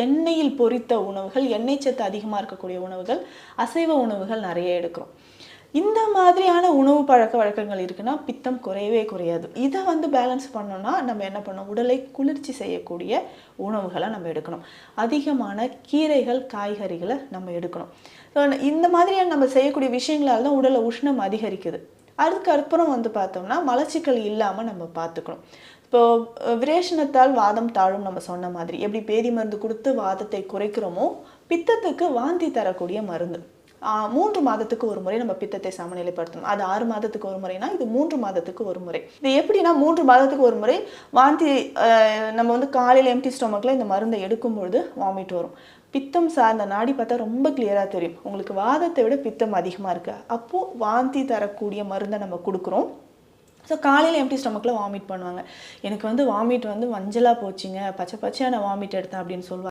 எண்ணெயில் பொரித்த உணவுகள், எண்ணெய் சத்து அதிகமா இருக்கக்கூடிய உணவுகள், அசைவ உணவுகள் நிறைய எடுக்கிறோம். இந்த மாதிரியான உணவு பழக்கவழக்கங்கள் இருக்குன்னா, பித்தம் குறையவே குறையாது. இத பேலன்ஸ் பண்ணணும்னா, நம்ம என்ன பண்ணணும்? உடலை குளிர்ச்சி செய்யக்கூடிய உணவுகள நம்ம எடுக்கணும். அதிகமான கீரைகள், காய்கறிகள நம்ம எடுக்கணும். இந்த மாதிரியான நம்ம செய்யக்கூடிய விஷயங்களால தான் உடல்ல உஷ்ணம் அதிகரிக்குது. அதுக்கப்புறம் பார்த்தோம்னா, மலச்சிக்கல் இல்லாம நம்ம பார்த்துக்கணும். இப்போ விரேஷனத்தால் வாதம் தாழும் நம்ம சொன்ன மாதிரி, எப்படி பேதி மருந்து குடுத்து வாதத்தை குறைக்கிறோமோ, பித்தத்துக்கு வாந்தி தரக்கூடிய மருந்து. 3 மாதத்துக்கு ஒரு முறை நம்ம பித்தத்தை சமநிலைப்படுத்தணும். அது 6 மாதத்துக்கு ஒரு முறைனா, இது 3 மாதத்துக்கு ஒரு முறை. இது எப்படின்னா 3 மாதத்துக்கு ஒரு முறை வாந்தி நம்ம காலையில எம்ப்டி ஸ்டொமக்ல இந்த மருந்தை எடுக்கும்பொழுது வாமிட் வரும். பித்தம் சார்ந்த நாடி பார்த்தா ரொம்ப கிளியரா தெரியும். உங்களுக்கு வாதத்தை விட பித்தம் அதிகமா இருக்கு. அப்போ வாந்தி தரக்கூடிய மருந்தை நம்ம குடுக்குறோம். ஸோ காலையில் எம்ப்டி ஸ்டொமக்கில் வாமிட் பண்ணுவாங்க. எனக்கு வாமிட் மஞ்சளாக போச்சுங்க, பச்சை பச்சையான வாமிட் எடுத்தேன் அப்படின்னு சொல்லுவாங்க.